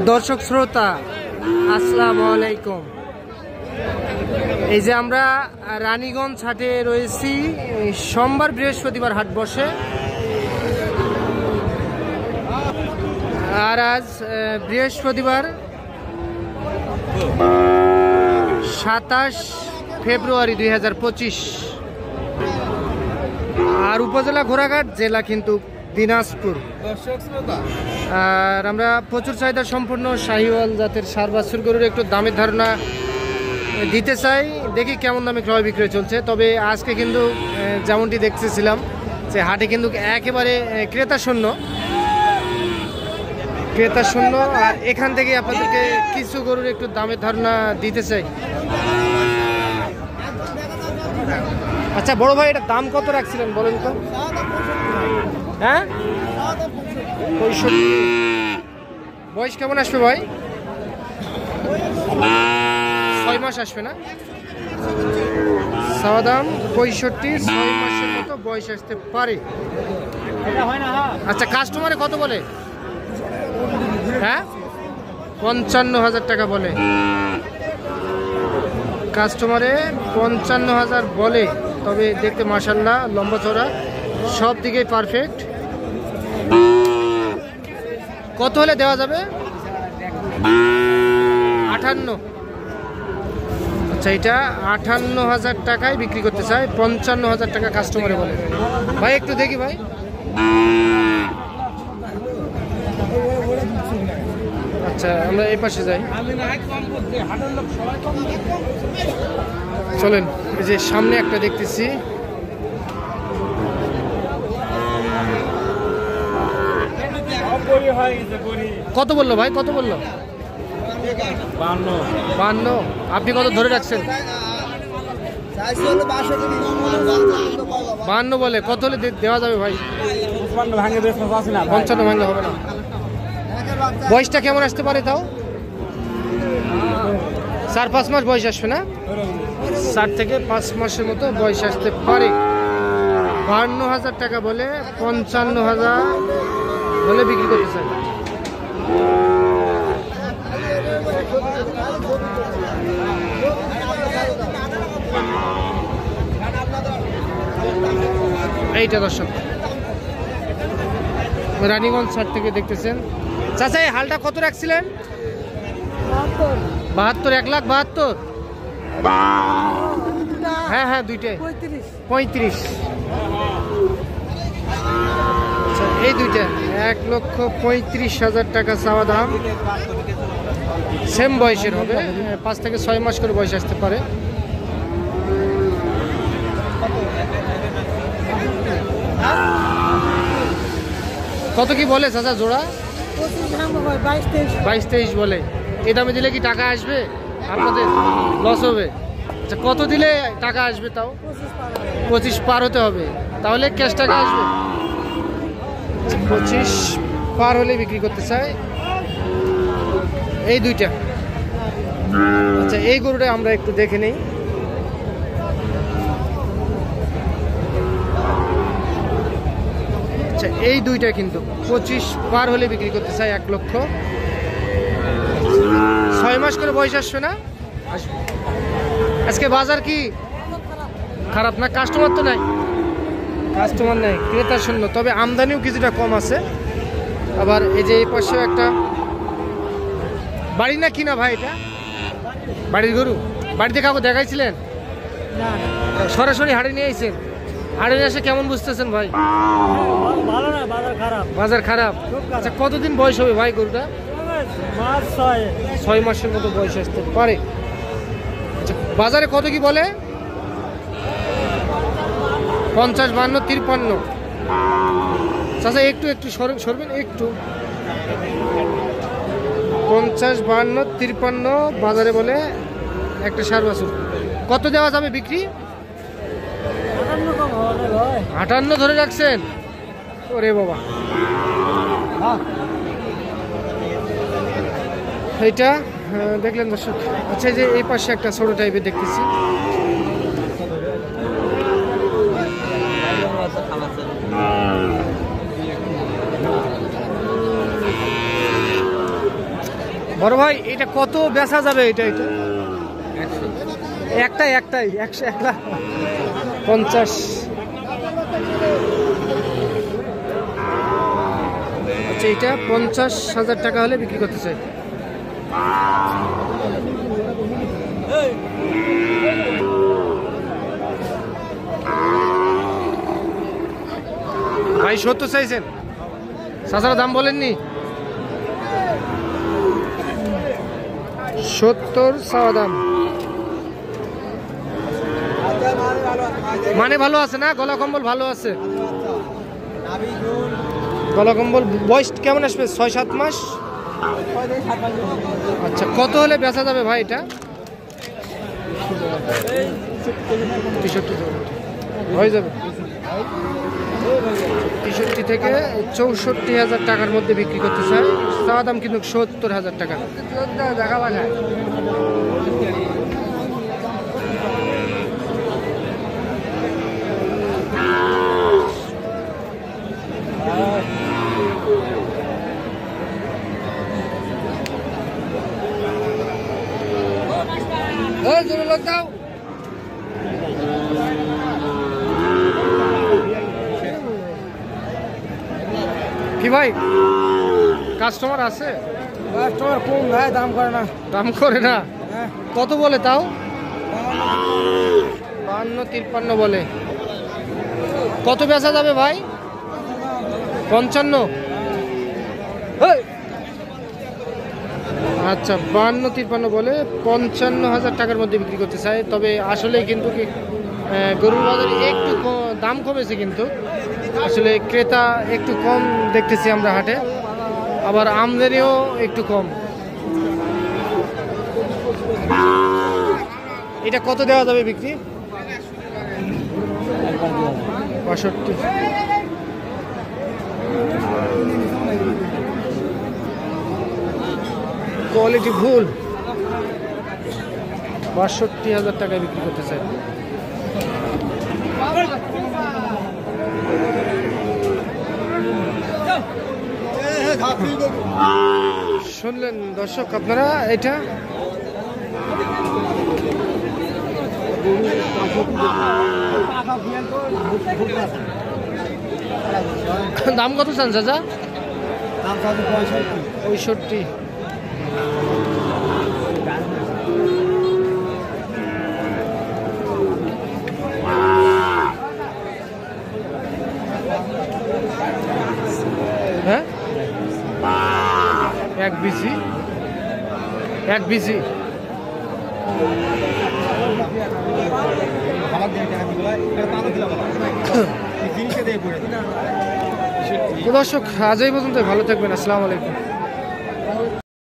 দর্শক শ্রোতা আসসালামু আলাইকুম। এই যে আমরা রানীগঞ্জ হাটে রয়েছি, সোমবার বৃহস্পতিবার হাট বসে, আর আজ বৃহস্পতিবার 27 ফেব্রুয়ারি 2025, আর উপজেলা ঘোড়াঘাট, জেলা কিন্তু দিনাজপুর। আর আমরা প্রচুর চাহিদা সম্পন্ন শাহিওয়াল জাতের ষাঁড় বাছুর গরুর একটু দামের ধারণা দিতে চাই, দেখি কেমন দামে ক্রয় বিক্রয় চলছে। তবে আজকে কিন্তু যেমনটি দেখতেছিলাম যে হাটে কিন্তু একেবারে ক্রেতা শূন্য, আর এখান থেকে আপনাদেরকে কিছু গরুর একটু দামের ধারণা দিতে চাই। আচ্ছা বড় ভাই, এটা দাম কত রাখছিলেন বলেন তো? হ্যাঁ, 65। বয়স কেমন আসবে ভাই? 6 মাস আসবে না? চাওয়া দাম 65, 6 মাসের মতো বয়স আসতে পারে। আচ্ছা, কাস্টমারে কত বলে? হ্যাঁ, 55,000 টাকা বলে। কাস্টমারে 55,000 বলে। তবে দেখতে মাশাআল্লাহ লম্বা চড়া, সব দিকেই পারফেক্ট। কত হলে দেওয়া যাবে? 58। আচ্ছা, এটা 58,000 টাকায় বিক্রি করতে চাই, 55,000 টাকা কাস্টমারে বলে। ভাই একটু দেখি ভাই। আচ্ছা, আমরা এই পাশে যাই, চলেন। এই যে সামনে একটা দেখতেছি, কত বললো ভাই? কত বললো? 52। আপনি কত ধরে রাখছেন? 52 বলে। কত হলে দেওয়া যাবে ভাই? 55 ভাঙলে হবে না। বয়সটা কেমন আসতে পারে তাও? 4-5 মাস বয়স আসবে না? 4 থেকে 5 মাসের মতো বয়স আসতে পারে। 52,000 টাকা বলে, 55,000 বলে বিক্রি করতে চাই। এইটা দর্শক রানীগঞ্জ হাট থেকে দেখতেছেন। চাচা, এই হালটা কত রাখছিলেন? 72। 1,72,000। হ্যাঁ হ্যাঁ, দুইটাই 35। আচ্ছা, এই দুইটা 1,35,000 টাকা চাওয়া দাম। সেম বয়সের হবে, 5 থেকে 6 মাস করে বয়স আসতে পারে। কত কি বলে চাচা জোড়া? 22-23 বলে। এই দামে দিলে কি টাকা আসবে আপনাদের? লস হবে? আচ্ছা, কত দিলে টাকা আসবে তাও? 25 পার হতে হবে, তাহলে ক্যাশ টাকা আসবে। 25 পার হলে বিক্রি করতে চাই এই দুইটা। আচ্ছা, এই গরুটা আমরা একটু দেখে নেই। আচ্ছা, এই দুইটা কিন্তু 25 পার হলে বিক্রি করতে চাই 1 লক্ষ। 6 মাস করে বয়স আসবে না? আজকে বাজার কি খারাপ না? কাস্টমার তো নাই, কাস্টমার নাই, ক্রেতা শূন্য। তবে আমদানিও কিছুটা কম আছে। আবার এই যে এই পাশে একটা বাড়ি না কিনা ভাই? এটা বাড়ির গরু? বাড়িতে কাউকে দেখাইছিলেন? সরাসরি হাটে নিয়ে আইছেন? হাটে নিয়ে এসে কেমন বুঝতেছেন ভাই? বাজার খারাপ। আচ্ছা, কতদিন বয়স হবে ভাই গরুটা? 6 মাসের মতো বয়স আসতে পারে। আচ্ছা, বাজারে কত কি বলে? 50, 52, 53। চাচা একটু সরবেন একটু। 50, 52, 53 বাজারে বলে একটা ষাঁড় বাছুর। কত দেওয়া যাবে বিক্রি? 58 ধরে রাখছেন? ওরে বাবা। এইটা দেখলেন দর্শক। আচ্ছা, যে এই পাশে একটা ছোট টাইপের দেখতেছি, বড় ভাই এটা কত বেচা যাবে? এটা একটাই 1,50,000। আচ্ছা, এটা 50,000 টাকা হলে বিক্রি করতে চাই। ভাই 70 চাইছেন, চাচারা দাম বলেননি? 70 চাওয়া দাম। মানে ভালো আছে না? গলা কম্বল ভালো আছে? গলা কম্বল বয়স কেমন আসবে? 6-7 মাস। আচ্ছা, কত হলে বেচা যাবে ভাই এটা? 63 হয়ে যাবে। 63 থেকে 64,000 টাকার মধ্যে বিক্রি করতে চাই। চাওয়া দাম কিন্তু 70,000 টাকা। দেখা লাগায় দাও। কি ভাই কাস্টমার আছে? কাস্টমার কম ভাই, দাম করে না। দাম করে না? কত বলে তাও? 52-53 বলে। কত বেচা যাবে ভাই? 55। আচ্ছা, 52-53 বলে 55,000 টাকার মধ্যে বিক্রি করতে চাই। তবে আসলে কিন্তু কি গরুর বাজারে একটু দাম কমেছে, কিন্তু আসলে ক্রেতা একটু কম দেখতেছি আমরা হাটে, আবার আমদানিও একটু কম। এটা কত দেওয়া যাবে বিক্রি? 65। কোয়ালিটি ভুল। 62,000 টাকায় বিক্রি করতে চাই। শুনলেন দর্শক আপনারা, এটা দাম কত চান চাচা? 65। হ্যাঁ, এক বিসি। দর্শক আজ এই পর্যন্ত, ভালো থাকবেন। আসসালামু আলাইকুম।